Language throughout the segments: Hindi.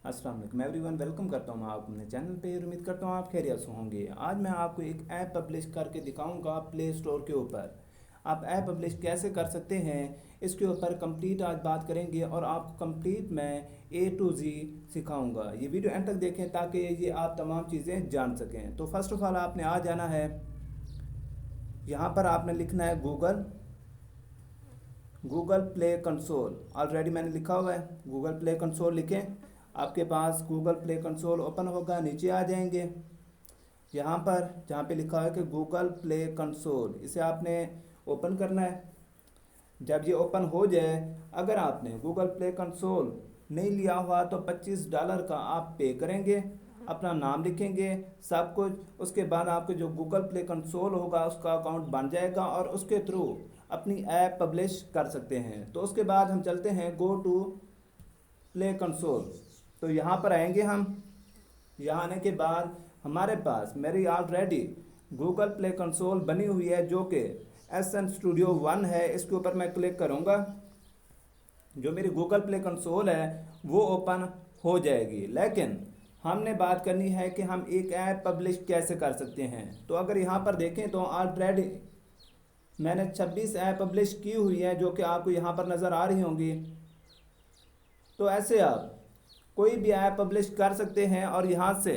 अस्सलाम वालेकुम एवरीवन, वेलकम करता हूँ मैं आपको अपने चैनल पे। उम्मीद करता हूँ आप खैरियत से होंगे। आज मैं आपको एक ऐप पब्लिश करके दिखाऊंगा प्ले स्टोर के ऊपर। आप ऐप पब्लिश कैसे कर सकते हैं इसके ऊपर कंप्लीट आज बात करेंगे और आपको कंप्लीट मैं ए टू जी सिखाऊंगा। ये वीडियो एंड तक देखें ताकि ये आप तमाम चीज़ें जान सकें। तो फर्स्ट ऑफ ऑल आपने आ जाना है, यहाँ पर आपने लिखना है गूगल प्ले कंसोल। ऑलरेडी मैंने लिखा हुआ है, गूगल प्ले कंसोल लिखें। आपके पास गूगल प्ले कंसोल ओपन होगा, नीचे आ जाएंगे। यहाँ पर जहाँ पे लिखा है कि गूगल प्ले कंसोल, इसे आपने ओपन करना है। जब ये ओपन हो जाए, अगर आपने गूगल प्ले कंसोल नहीं लिया हुआ तो $25 का आप पे करेंगे, अपना नाम लिखेंगे, सब कुछ। उसके बाद आपके जो गूगल प्ले कंसोल होगा उसका अकाउंट बन जाएगा और उसके थ्रू अपनी ऐप पब्लिश कर सकते हैं। तो उसके बाद हम चलते हैं गो टू प्ले कंसोल। तो यहाँ पर आएंगे हम। यहाँ आने के बाद हमारे पास मेरी ऑलरेडी गूगल प्ले कंसोल बनी हुई है जो कि एसन स्टूडियो 1 है। इसके ऊपर मैं क्लिक करूँगा, जो मेरी गूगल प्ले कंसोल है वो ओपन हो जाएगी। लेकिन हमने बात करनी है कि हम एक ऐप पब्लिश कैसे कर सकते हैं। तो अगर यहाँ पर देखें तो ऑलरेडी मैंने 26 ऐप पब्लिश की हुई है जो कि आपको यहाँ पर नज़र आ रही होंगी। तो ऐसे आप कोई भी ऐप पब्लिश कर सकते हैं और यहाँ से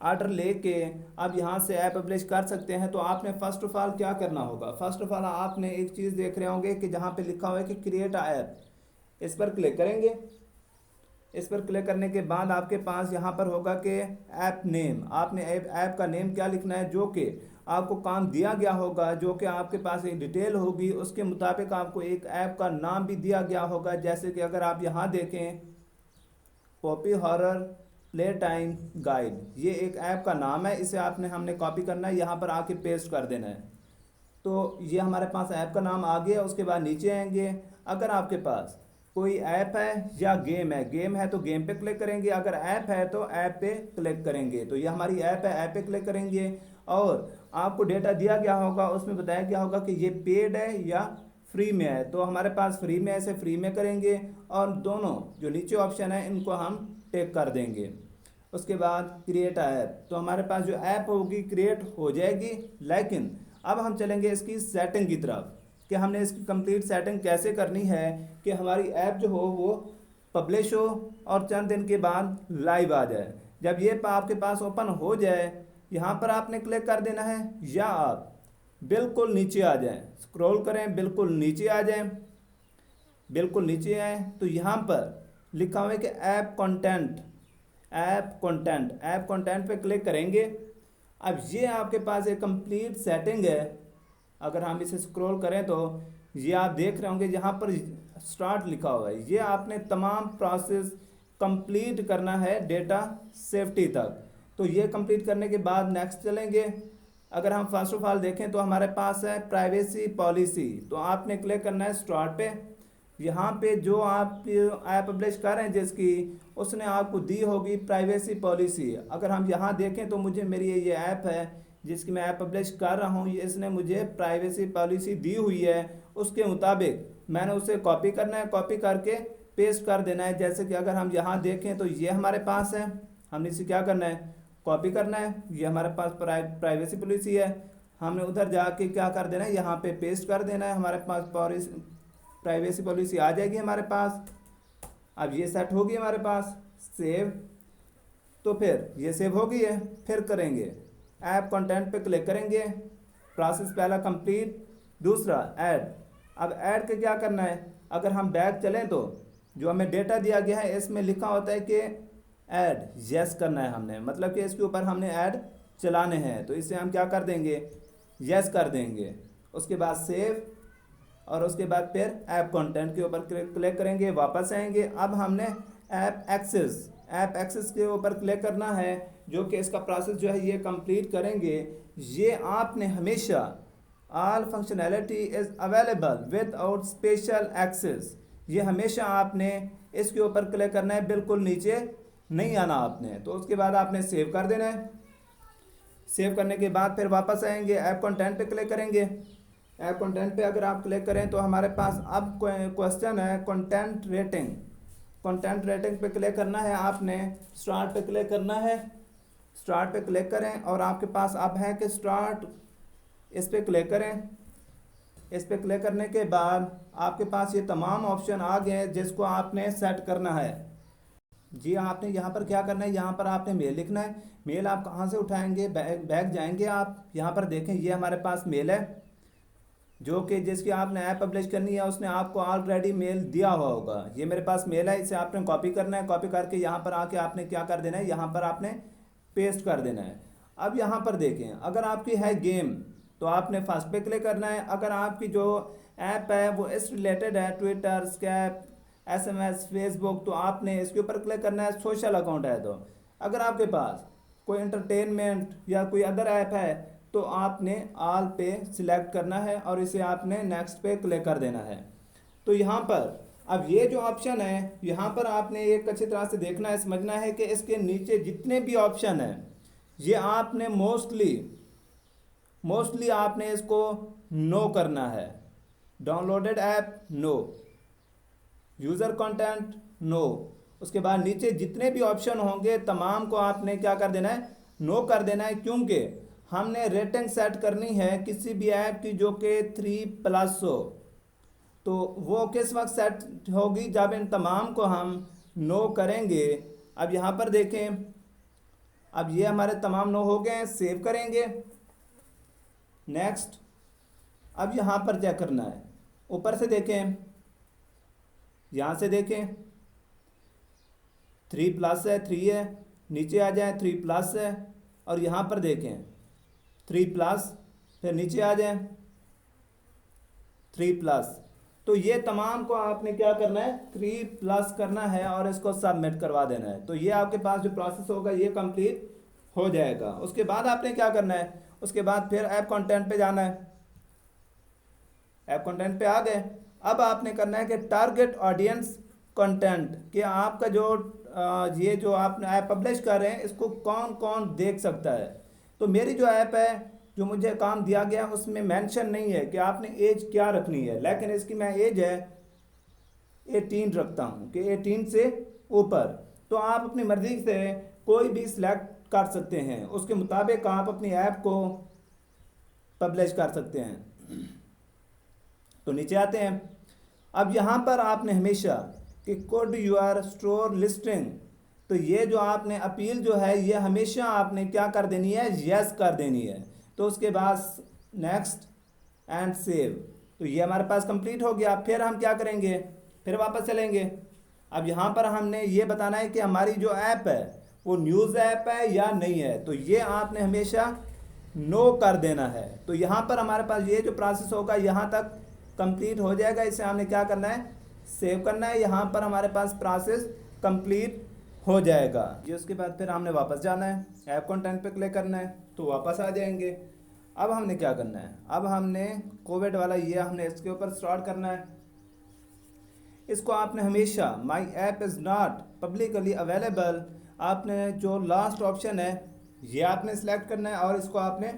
ऑर्डर लेके आप यहाँ से ऐप पब्लिश कर सकते हैं। तो आपने फर्स्ट ऑफ ऑल क्या करना होगा, फर्स्ट ऑफ ऑल आपने एक चीज़ देख रहे होंगे कि जहाँ पे लिखा हुआ है कि क्रिएट ऐप, इस पर क्लिक करेंगे। इस पर क्लिक करने के बाद आपके पास यहाँ पर होगा कि ऐप नेम। आपने ऐप का नेम क्या लिखना है, जो कि आपको काम दिया गया होगा, जो कि आपके पास एक डिटेल होगी, उसके मुताबिक आपको एक ऐप का नाम भी दिया गया होगा। जैसे कि अगर आप यहाँ देखें, Poppy horror play time guide, ये एक ऐप का नाम है। इसे हमने कॉपी करना है, यहाँ पर आके पेस्ट कर देना है। तो ये हमारे पास ऐप का नाम आ गया। उसके बाद नीचे आएंगे। अगर आपके पास कोई ऐप है या गेम है तो गेम पे क्लिक करेंगे, अगर ऐप है तो ऐप पे क्लिक करेंगे। तो ये हमारी ऐप है, ऐप पे क्लिक करेंगे और आपको डेटा दिया गया होगा, उसमें बताया गया होगा कि ये पेड है या फ्री में है। तो हमारे पास फ्री में है, इसे फ्री में करेंगे और दोनों जो नीचे ऑप्शन है इनको हम टिक कर देंगे। उसके बाद क्रिएट ऐप, तो हमारे पास जो ऐप होगी क्रिएट हो जाएगी। लेकिन अब हम चलेंगे इसकी सेटिंग की तरफ कि हमने इसकी कंप्लीट सेटिंग कैसे करनी है कि हमारी ऐप जो हो वो पब्लिश हो और चंद दिन के बाद लाइव आ जाए। जब ये आपके पास ओपन हो जाए, यहाँ पर आपने क्लिक कर देना है या आप बिल्कुल नीचे आ जाएं, स्क्रॉल करें, बिल्कुल नीचे आ जाएं। बिल्कुल नीचे आए तो यहाँ पर लिखा हुआ है कि ऐप कंटेंट पे क्लिक करेंगे। अब ये आपके पास एक कंप्लीट सेटिंग है। अगर हम इसे स्क्रॉल करें तो ये आप देख रहे होंगे, यहाँ पर स्टार्ट लिखा हुआ है। ये आपने तमाम प्रोसेस कंप्लीट करना है डेटा सेफ्टी तक। तो ये कंप्लीट करने के बाद नेक्स्ट चलेंगे। अगर हम फर्स्ट ऑफ ऑल देखें तो हमारे पास है प्राइवेसी पॉलिसी, तो आपने क्लिक करना है स्टार्ट पे। यहाँ पे जो आप ऐप पब्लिश कर रहे हैं जिसकी, उसने आपको दी होगी प्राइवेसी पॉलिसी। अगर हम यहाँ देखें तो मुझे मेरी ये ऐप है जिसकी मैं ऐप पब्लिश कर रहा हूँ, इसने मुझे प्राइवेसी पॉलिसी दी हुई है। उसके मुताबिक मैंने उसे कॉपी करना है, कॉपी करके पेस्ट कर देना है। जैसे कि अगर हम यहाँ देखें तो ये हमारे पास है, हमने इसे क्या करना है, कॉपी करना है। ये हमारे पास प्राइवेसी पॉलिसी है, हमने उधर जाके क्या कर देना है, यहाँ पे पेस्ट कर देना है। हमारे पास प्राइवेसी पॉलिसी आ जाएगी हमारे पास। अब ये सेट होगी हमारे पास, सेव। तो फिर ये सेव हो गई है, फिर करेंगे ऐप कंटेंट पे क्लिक करेंगे। प्रोसेस पहला कंप्लीट, दूसरा ऐड। अब ऐड के क्या करना है, अगर हम बैक चलें तो जो हमें डेटा दिया गया है इसमें लिखा होता है कि ऐड यस करना है हमने, मतलब कि इसके ऊपर हमने ऐड चलाने हैं। तो इसे हम क्या कर देंगे, यस कर देंगे। उसके बाद सेव और उसके बाद फिर ऐप कंटेंट के ऊपर क्लिक करेंगे, वापस आएंगे। अब हमने ऐप एक्सेस के ऊपर क्लिक करना है, जो कि इसका प्रोसेस जो है ये कंप्लीट करेंगे। ये आपने हमेशा all functionality is available without special access, ये हमेशा आपने इसके ऊपर क्लिक करना है, बिल्कुल नीचे नहीं आना आपने। तो उसके बाद आपने सेव कर देना है। सेव करने के बाद फिर वापस आएंगे, ऐप कंटेंट पे क्लिक करेंगे। ऐप कंटेंट पे अगर आप क्लिक करें तो हमारे पास अब क्वेश्चन है कंटेंट रेटिंग। कंटेंट रेटिंग पे क्लिक करना है, आपने स्टार्ट पे क्लिक करना है। स्टार्ट पे क्लिक करें और आपके पास अब है कि स्टार्ट, इस पे क्लिक करें। इस पे क्लिक करने के बाद आपके पास ये तमाम ऑप्शन आ गए जिसको आपने सेट करना है। जी आपने यहाँ पर क्या करना है, यहाँ पर आपने मेल लिखना है। मेल आप कहाँ से उठाएंगे, बैक जाएंगे आप, यहाँ पर देखें ये हमारे पास मेल है जो कि जिसकी आपने ऐप पब्लिश करनी है, उसने आपको ऑलरेडी मेल दिया हुआ होगा। ये मेरे पास मेल है, इसे आपने कॉपी करना है। कॉपी करके यहाँ पर आके आपने क्या कर देना है, यहाँ पर आपने पेस्ट कर देना है। अब यहाँ पर देखें, अगर आपकी है गेम तो आपने फर्स्ट पे क्लिक करना है। अगर आपकी जो ऐप है वो इस रिलेटेड है, ट्विटर, स्कैप, एसएमएस, फेसबुक, तो आपने इसके ऊपर क्लिक करना है। सोशल अकाउंट है तो अगर आपके पास कोई एंटरटेनमेंट या कोई अदर ऐप है तो आपने ऑल पे सिलेक्ट करना है और इसे आपने नेक्स्ट पे क्लिक कर देना है। तो यहाँ पर अब ये जो ऑप्शन है, यहाँ पर आपने एक अच्छी तरह से देखना है, समझना है कि इसके नीचे जितने भी ऑप्शन हैं ये आपने मोस्टली आपने इसको नो करना है। Downloaded app no, user content no. उसके बाद नीचे जितने भी ऑप्शन होंगे तमाम को आपने क्या कर देना है, नो कर देना है, क्योंकि हमने रेटिंग सेट करनी है किसी भी ऐप की जो कि 3+ हो। तो वो किस वक्त सेट होगी, जब इन तमाम को हम नो करेंगे। अब यहाँ पर देखें, अब ये हमारे तमाम नो हो गए हैं। सेव करेंगे, नेक्स्ट। अब यहाँ पर क्या करना है, ऊपर से देखें, यहाँ से देखें 3+ है, 3 है, नीचे आ जाए 3+ है, और यहाँ पर देखें 3+, फिर नीचे आ जाए 3+। तो ये तमाम को आपने क्या करना है, 3+ करना है और इसको सबमिट करवा देना है। तो ये आपके पास जो प्रोसेस होगा ये कंप्लीट हो जाएगा। उसके बाद आपने क्या करना है, उसके बाद फिर ऐप कंटेंट पे जाना है। ऐप कंटेंट पे आ गए, अब आपने करना है कि टारगेट ऑडियंस कंटेंट, कि आपका जो ये जो आप ऐप पब्लिश कर रहे हैं इसको कौन कौन देख सकता है। तो मेरी जो ऐप है, जो मुझे काम दिया गया उसमें मेंशन नहीं है कि आपने एज क्या रखनी है, लेकिन इसकी मैं एज है 18 रखता हूँ कि 18 से ऊपर। तो आप अपनी मर्ज़ी से कोई भी सिलेक्ट कर सकते हैं, उसके मुताबिक आप अपनी ऐप को पब्लिश कर सकते हैं। तो नीचे आते हैं, अब यहाँ पर आपने हमेशा कि कोड यूर स्टोर लिस्टिंग, तो ये जो आपने अपील जो है ये हमेशा आपने क्या कर देनी है, यस कर देनी है। तो उसके बाद नेक्स्ट एंड सेव, तो ये हमारे पास कंप्लीट हो गया। फिर हम क्या करेंगे, फिर वापस चलेंगे। अब यहाँ पर हमने ये बताना है कि हमारी जो ऐप है वो न्यूज़ ऐप है या नहीं है, तो ये आपने हमेशा नो कर देना है। तो यहाँ पर हमारे पास ये जो प्रोसेस होगा यहाँ तक कंप्लीट हो जाएगा। इसे हमने क्या करना है, सेव करना है। यहाँ पर हमारे पास प्रोसेस कंप्लीट हो जाएगा। ये उसके बाद फिर हमने वापस जाना है, ऐप कंटेंट पे क्लिक करना है, तो वापस आ जाएंगे। अब हमने क्या करना है, अब हमने कोविड वाला ये हमने इसके ऊपर स्टार्ट करना है। इसको आपने हमेशा my app is not publicly available, आपने जो लास्ट ऑप्शन है ये आपने सेलेक्ट करना है और इसको आपने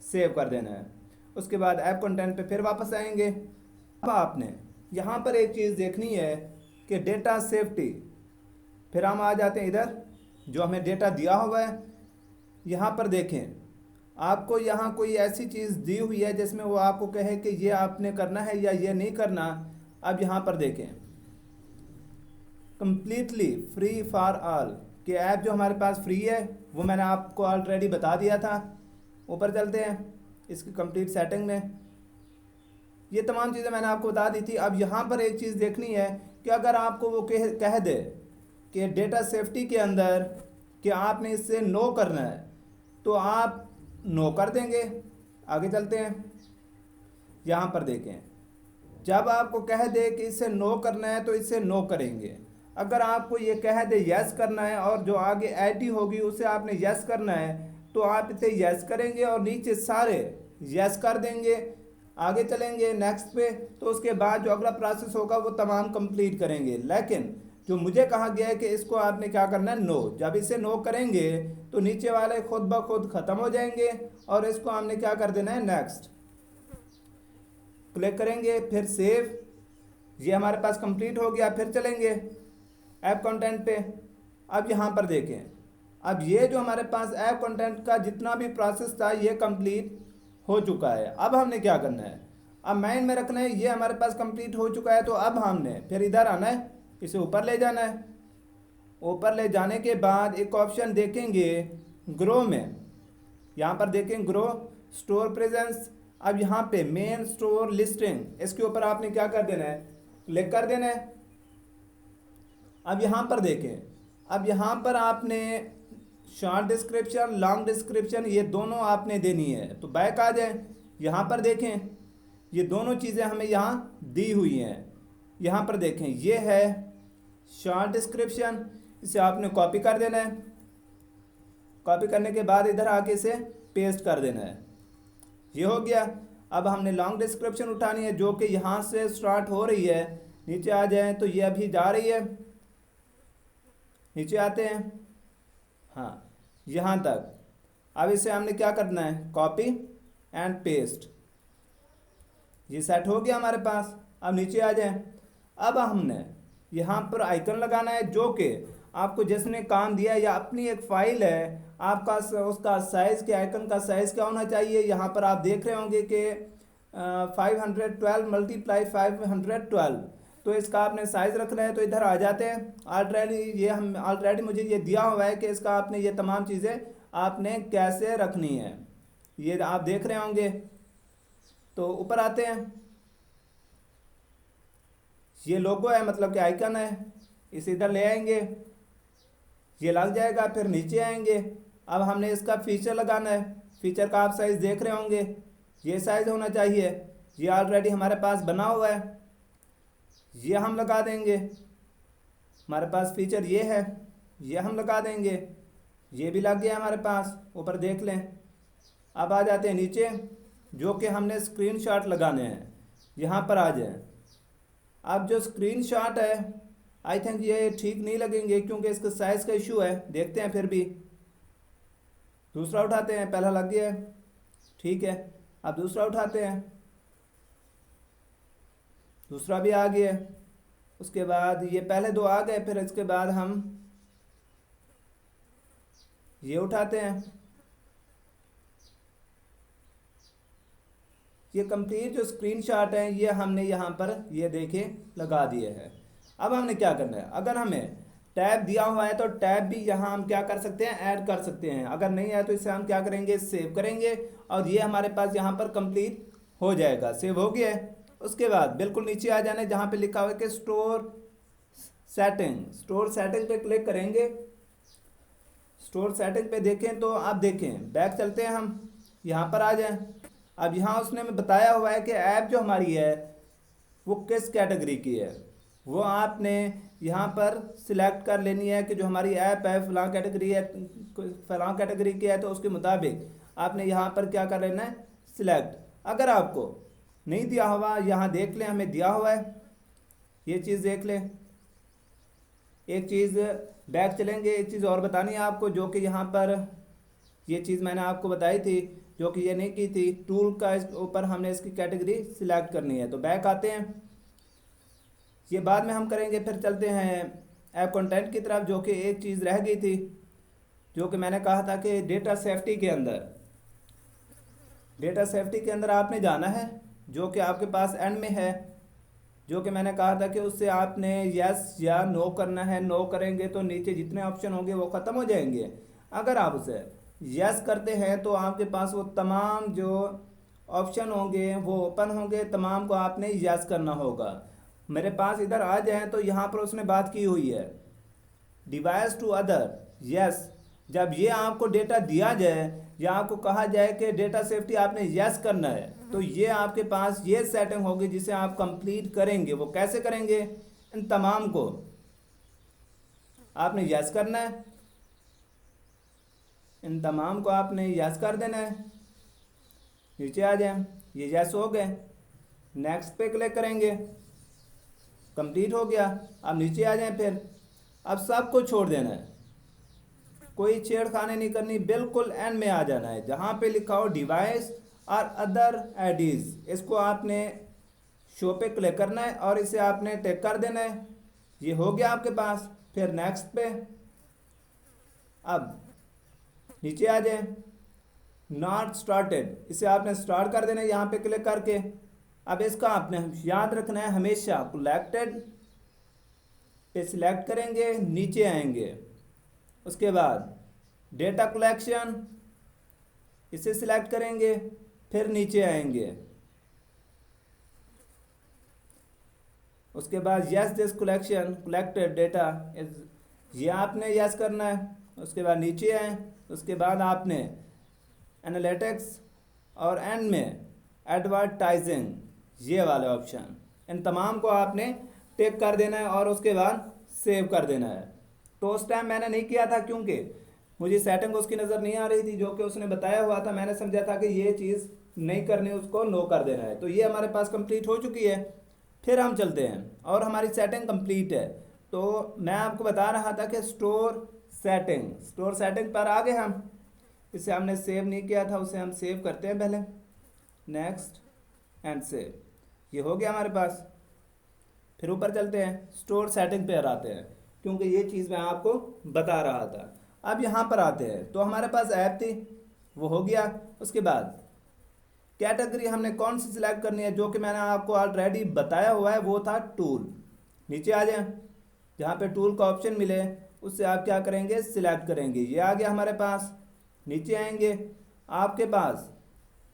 सेव कर देना है। उसके बाद ऐप कंटेंट पे फिर वापस आएंगे। अब आपने यहाँ पर एक चीज़ देखनी है कि डेटा सेफ्टी, फिर हम आ जाते हैं इधर जो हमें डेटा दिया हुआ है। यहाँ पर देखें, आपको यहाँ कोई ऐसी चीज़ दी हुई है जिसमें वो आपको कहे कि ये आपने करना है या ये नहीं करना। अब यहाँ पर देखें कंप्लीटली फ्री फॉर ऑल, कि ऐप जो हमारे पास फ्री है वो मैंने आपको ऑलरेडी बता दिया था। ऊपर चलते हैं इसकी कंप्लीट सेटिंग में, ये तमाम चीज़ें मैंने आपको बता दी थी। अब यहाँ पर एक चीज़ देखनी है कि अगर आपको वो कह दे कि डेटा सेफ्टी के अंदर कि आपने इससे नो करना है, तो आप नो कर देंगे। आगे चलते हैं, यहाँ पर देखें, जब आपको कह दे कि इससे नो करना है तो इससे नो करेंगे। अगर आपको ये कह दे यस करना है और जो आगे आईडी होगी उसे आपने यस करना है, तो आप इसे यस करेंगे और नीचे सारे यस कर देंगे। आगे चलेंगे नेक्स्ट पे, तो उसके बाद जो अगला प्रोसेस होगा वो तमाम कंप्लीट करेंगे। लेकिन जो मुझे कहा गया है कि इसको आपने क्या करना है, नो। जब इसे नो करेंगे तो नीचे वाले खुद ब खुद ख़त्म हो जाएंगे और इसको हमने क्या कर देना है, नेक्स्ट क्लिक करेंगे, फिर सेव। ये हमारे पास कंप्लीट हो गया। फिर चलेंगे, ऐप कंटेंट पे। अब यहाँ पर देखें, अब ये जो हमारे पास ऐप कंटेंट का जितना भी प्रोसेस था ये कंप्लीट हो चुका है। अब हमने क्या करना है, अब माइंड में रखना है ये हमारे पास कंप्लीट हो चुका है, तो अब हमने फिर इधर आना है, इसे ऊपर ले जाना है। ऊपर ले जाने के बाद एक ऑप्शन देखेंगे ग्रो में, यहाँ पर देखें ग्रो स्टोर प्रेजेंस। अब यहाँ पे मेन स्टोर लिस्टिंग, इसके ऊपर आपने क्या कर देना है, क्लिक कर देना है। अब यहाँ पर देखें, अब यहाँ पर आपने शॉर्ट डिस्क्रिप्शन, लॉन्ग डिस्क्रिप्शन ये दोनों आपने देनी है। तो बैक आ जाए, यहाँ पर देखें ये दोनों चीज़ें हमें यहाँ दी हुई हैं। यहाँ पर देखें ये है शॉर्ट डिस्क्रिप्शन, इसे आपने कॉपी कर देना है। कॉपी करने के बाद इधर आके इसे पेस्ट कर देना है, ये हो गया। अब हमने लॉन्ग डिस्क्रिप्शन उठानी है जो कि यहाँ से स्टार्ट हो रही है, नीचे आ जाए तो ये अभी जा रही है, नीचे आते हैं, हाँ यहाँ तक। अब इसे हमने क्या करना है, कॉपी एंड पेस्ट, ये सेट हो गया हमारे पास। अब नीचे आ जाए, अब हमने यहाँ पर आइकन लगाना है जो कि आपको जिसने काम दिया है या अपनी एक फाइल है आपका, उसका साइज़ के आइकन का साइज़ क्या होना चाहिए। यहाँ पर आप देख रहे होंगे कि 512 मल्टीप्लाई 512, तो इसका आपने साइज़ रखना है। तो इधर आ जाते हैं, ऑलरेडी मुझे ये दिया हुआ है कि इसका आपने ये तमाम चीज़ें आपने कैसे रखनी है, ये आप देख रहे होंगे। तो ऊपर आते हैं, ये लोगो है मतलब कि आइकन है, इसे इधर ले आएंगे, ये लग जाएगा। फिर नीचे आएंगे, अब हमने इसका फीचर लगाना है। फीचर का आप साइज़ देख रहे होंगे, ये साइज़ होना चाहिए, ये ऑलरेडी हमारे पास बना हुआ है, ये हम लगा देंगे। हमारे पास फीचर ये है, ये हम लगा देंगे, ये भी लग गया हमारे पास, ऊपर देख लें। अब आ जाते हैं नीचे, जो कि हमने स्क्रीनशॉट लगाने हैं, यहाँ पर आ जाएं। अब जो स्क्रीनशॉट है आई थिंक ये ठीक नहीं लगेंगे क्योंकि इसका साइज़ का इशू है, देखते हैं फिर भी। दूसरा उठाते हैं, पहला लग गया है, ठीक है। अब दूसरा उठाते हैं, दूसरा भी आ गया। उसके बाद ये पहले दो आ गए, फिर इसके बाद हम ये उठाते हैं। ये कंप्लीट जो स्क्रीनशॉट है ये हमने यहाँ पर ये देखे लगा दिए हैं। अब हमने क्या करना है, अगर हमें टैब दिया हुआ है तो टैब भी यहाँ हम क्या कर सकते हैं, ऐड कर सकते हैं। अगर नहीं है तो इसे हम क्या करेंगे, सेव करेंगे, और ये हमारे पास यहाँ पर कंप्लीट हो जाएगा, सेव हो गया है। उसके बाद बिल्कुल नीचे आ जाना है जहाँ पे लिखा हुआ है कि स्टोर सेटिंग पे क्लिक करेंगे। स्टोर सेटिंग पे देखें तो आप देखें, बैक चलते हैं हम, यहाँ पर आ जाएं। अब यहाँ उसने हमें बताया हुआ है कि ऐप जो हमारी है वो किस कैटेगरी की है, वो आपने यहाँ पर सिलेक्ट कर लेनी है कि जो हमारी ऐप है फलां कैटेगरी है, फलां कैटेगरी की है, तो उसके मुताबिक आपने यहाँ पर क्या कर लेना है, सिलेक्ट। अगर आपको नहीं दिया हुआ, यहाँ देख लें हमें दिया हुआ है, ये चीज़ देख लें। एक चीज़ बैक चलेंगे, एक चीज़ और बतानी है आपको, जो कि यहाँ पर ये चीज़ मैंने आपको बताई थी जो कि ये नहीं की थी। टूल का ऊपर हमने इसकी कैटेगरी सिलेक्ट करनी है, तो बैक आते हैं, ये बाद में हम करेंगे। फिर चलते हैं ऐप कंटेंट की तरफ, जो कि एक चीज़ रह गई थी जो कि मैंने कहा था कि डेटा सेफ्टी के अंदर आपने जाना है, जो कि आपके पास एंड में है, जो कि मैंने कहा था कि उससे आपने यस या नो करना है। नो करेंगे तो नीचे जितने ऑप्शन होंगे वो ख़त्म हो जाएंगे। अगर आप उसे यस करते हैं तो आपके पास वो तमाम जो ऑप्शन होंगे वो ओपन होंगे, तमाम को आपने यस करना होगा। मेरे पास इधर आ जाए तो यहाँ पर उसने बात की हुई है डिवाइस टू अदर, यस। जब ये आपको डेटा दिया जाए या आपको कहा जाए कि डेटा सेफ्टी आपने यस करना है, तो ये आपके पास ये सेटिंग होगी जिसे आप कंप्लीट करेंगे। वो कैसे करेंगे, इन तमाम को आपने यस करना है, इन तमाम को आपने यस कर देना है। नीचे आ जाए, ये यस हो गए, नेक्स्ट पे क्लिक करेंगे, कंप्लीट हो गया। अब नीचे आ जाएं, फिर अब सबको छोड़ देना है, कोई छेड़खानी नहीं करनी, बिल्कुल एंड में आ जाना है जहाँ पे लिखा हो डिवाइस और अदर आईडीज। इसको आपने शो पे क्लिक करना है और इसे आपने टिक कर देना है। ये हो गया आपके पास। फिर नेक्स्ट पे। अब नीचे आ जाए, नॉट स्टार्टेड, इसे आपने स्टार्ट कर देना है यहाँ पे क्लिक करके। अब इसका आपने याद रखना है हमेशा कलेक्टेड पे सिलेक्ट करेंगे, नीचे आएंगे, उसके बाद डेटा कलेक्शन इसे सिलेक्ट करेंगे, फिर नीचे आएंगे, उसके बाद yes this collection collected data is, ये आपने यस करना है। उसके बाद नीचे आए, उसके बाद आपने एनालिटिक्स और एंड में एडवर्टाइजिंग, ये वाले ऑप्शन, इन तमाम को आपने टिक कर देना है और उसके बाद सेव कर देना है। तो उस टाइम मैंने नहीं किया था क्योंकि मुझे सेटिंग उसकी नज़र नहीं आ रही थी जो कि उसने बताया हुआ था। मैंने समझा था कि ये चीज़ नहीं करनी, उसको नो कर देना है। तो ये हमारे पास कंप्लीट हो चुकी है। फिर हम चलते हैं और हमारी सेटिंग कंप्लीट है। तो मैं आपको बता रहा था कि स्टोर सेटिंग पर आ गए हम। इसे हमने सेव नहीं किया था, उसे हम सेव करते हैं पहले। नेक्स्ट एंड सेव, ये हो गया हमारे पास। फिर ऊपर चलते हैं, स्टोर सेटिंग पे आते हैं क्योंकि ये चीज़ मैं आपको बता रहा था। अब यहाँ पर आते हैं, तो हमारे पास ऐप थी, वो हो गया। उसके बाद कैटेगरी हमने कौन सी सिलेक्ट करनी है, जो कि मैंने आपको ऑलरेडी बताया हुआ है, वो था टूल। नीचे आ जाए, जहाँ पे टूल का ऑप्शन मिले उससे आप क्या करेंगे, सिलेक्ट करेंगे। ये आ गया हमारे पास। नीचे आएंगे, आपके पास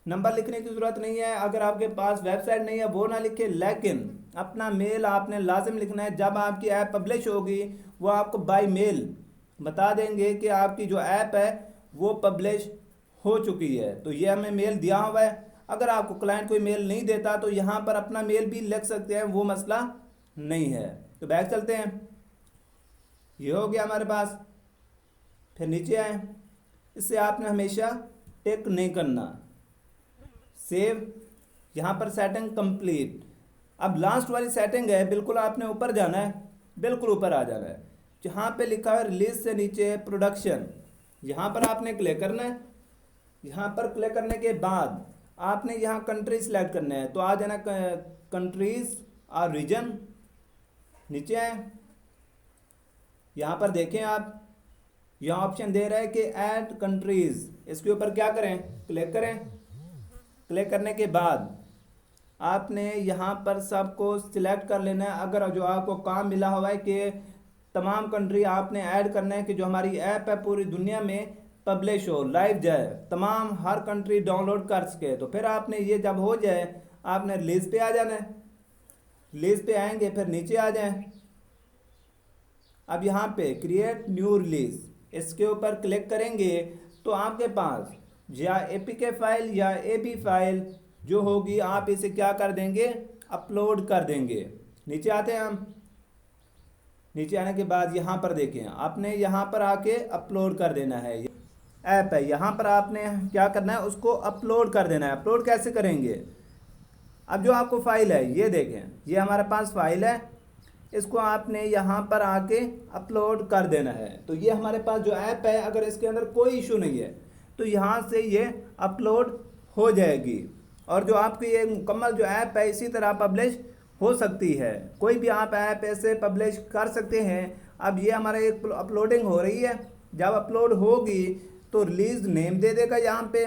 नंबर लिखने की ज़रूरत नहीं है, अगर आपके पास वेबसाइट नहीं है वो ना लिखे, लेकिन अपना मेल आपने लाजिम लिखना है। जब आपकी ऐप पब्लिश होगी वो आपको बाय मेल बता देंगे कि आपकी जो ऐप है वो पब्लिश हो चुकी है। तो ये हमें मेल दिया हुआ है। अगर आपको क्लाइंट कोई मेल नहीं देता तो यहाँ पर अपना मेल भी लिख सकते हैं, वो मसला नहीं है। तो बैक चलते हैं, ये हो गया हमारे पास। फिर नीचे आए, इससे आपने हमेशा टिक नहीं करना, सेव, यहाँ पर सेटिंग कंप्लीट। अब लास्ट वाली सेटिंग है, बिल्कुल आपने ऊपर जाना है, बिल्कुल ऊपर आ जाना है, जहाँ पे लिखा है रिलीज से नीचे प्रोडक्शन, यहाँ पर आपने क्लिक करना है। यहाँ पर क्लिक करने के बाद आपने यहाँ कंट्री सिलेक्ट करना है, तो आ जाना कंट्रीज और रीजन। नीचे आए, यहाँ पर देखें आप, यहाँ ऑप्शन दे रहा है कि ऐड कंट्रीज, इसके ऊपर क्या करें, क्लिक करें। क्लिक करने के बाद आपने यहाँ पर सबको सिलेक्ट कर लेना है। अगर जो आपको काम मिला हुआ है कि तमाम कंट्री आपने ऐड करना है कि जो हमारी ऐप है पूरी दुनिया में पब्लिश हो, लाइव जाए, तमाम हर कंट्री डाउनलोड कर सके, तो फिर आपने ये जब हो जाए आपने रिलीज पे आ जाना है। रिलीज पे आएंगे, फिर नीचे आ जाएं। अब यहाँ पे क्रिएट न्यू रिलीज, इसके ऊपर क्लिक करेंगे तो आपके पास या एपीके फाइल या एबी फाइल जो होगी आप इसे क्या कर देंगे, अपलोड कर देंगे। नीचे आते हैं हम, नीचे आने के बाद यहाँ पर देखें, आपने यहाँ पर आके अपलोड कर देना है। ऐप है, यहाँ पर आपने क्या करना है, उसको अपलोड कर देना है। अपलोड कैसे करेंगे, अब जो आपको फाइल है ये देखें, ये हमारे पास फाइल है, इसको आपने यहाँ पर आके अपलोड कर देना है। तो ये हमारे पास जो ऐप है, अगर इसके अंदर कोई इशू नहीं है तो यहाँ से ये अपलोड हो जाएगी और जो आपकी ये मुकम्मल जो ऐप है इसी तरह पब्लिश हो सकती है। कोई भी आप ऐप ऐसे पब्लिश कर सकते हैं। अब ये हमारा एक अपलोडिंग हो रही है, जब अपलोड होगी तो रिलीज नेम दे देगा यहाँ पे।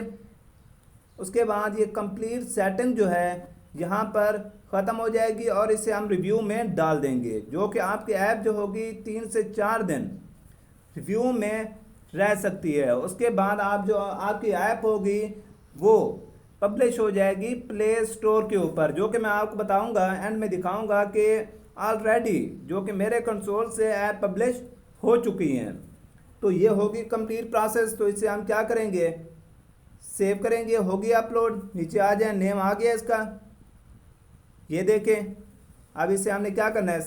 उसके बाद ये कंप्लीट सेटिंग जो है यहाँ पर ख़त्म हो जाएगी और इसे हम रिव्यू में डाल देंगे, जो कि आपकी ऐप जो होगी 3 से 4 दिन रिव्यू में रह सकती है। उसके बाद आप जो आपकी ऐप होगी वो पब्लिश हो जाएगी प्ले स्टोर के ऊपर, जो कि मैं आपको बताऊंगा एंड में दिखाऊंगा कि ऑलरेडी जो कि मेरे कंसोल से ऐप पब्लिश हो चुकी हैं। तो ये होगी कंप्लीट प्रोसेस। तो इसे हम क्या करेंगे, सेव करेंगे, होगी अपलोड। नीचे आ जाए, नेम आ गया इसका, ये देखें। अब इसे हमने क्या करना है,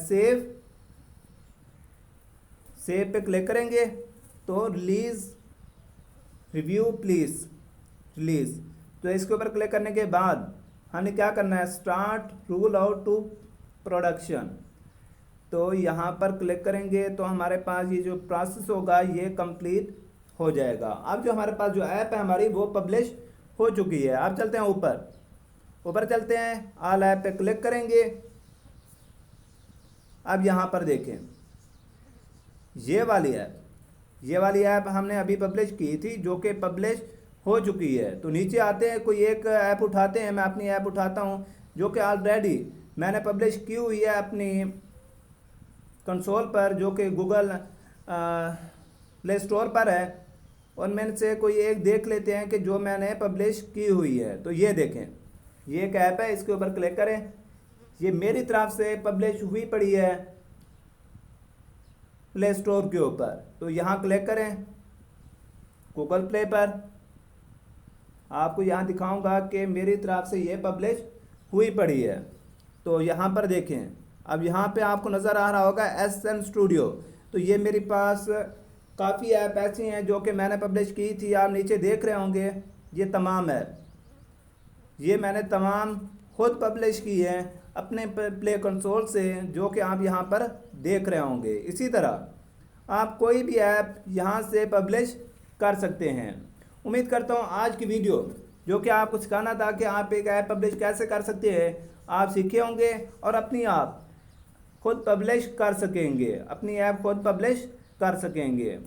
सेव पे क्लिक करेंगे तो रिलीज रिव्यू प्लीज रिलीज, तो इसके ऊपर क्लिक करने के बाद हमें क्या करना है, start rollout to production. तो यहाँ पर क्लिक करेंगे तो हमारे पास ये जो प्रोसेस होगा ये कंप्लीट हो जाएगा। अब जो हमारे पास जो ऐप है हमारी वो पब्लिश हो चुकी है। अब चलते हैं ऊपर चलते हैं, ऑल ऐप पे क्लिक करेंगे। अब यहाँ पर देखें, ये वाली ऐप हमने अभी पब्लिश की थी, जो कि पब्लिश हो चुकी है। तो नीचे आते हैं, कोई एक ऐप उठाते हैं, मैं अपनी ऐप उठाता हूँ जो कि ऑलरेडी मैंने पब्लिश की हुई है अपनी कंसोल पर, जो कि गूगल प्ले स्टोर पर है। और मैंने से कोई एक देख लेते हैं कि जो मैंने पब्लिश की हुई है। तो ये देखें, ये एक ऐप है, इसके ऊपर क्लिक करें। ये मेरी तरफ से पब्लिश हुई पड़ी है प्ले स्टोर के ऊपर। तो यहाँ क्लिक करें गूगल प्ले पर। आपको यहाँ दिखाऊंगा कि मेरी तरफ से ये पब्लिश हुई पड़ी है। तो यहाँ पर देखें, अब यहाँ पे आपको नज़र आ रहा होगा SN स्टूडियो। तो ये मेरे पास काफ़ी ऐप ऐसी हैं जो कि मैंने पब्लिश की थी। आप नीचे देख रहे होंगे ये तमाम ऐप, ये मैंने तमाम खुद पब्लिश की है अपने प्ले कंसोल से, जो कि आप यहाँ पर देख रहे होंगे। इसी तरह आप कोई भी ऐप यहाँ से पब्लिश कर सकते हैं। उम्मीद करता हूँ आज की वीडियो, जो कि आपको सिखाना था कि आप एक ऐप पब्लिश कैसे कर सकते हैं, आप सीखे होंगे और अपनी आप खुद पब्लिश कर सकेंगे, अपनी ऐप खुद पब्लिश कर सकेंगे।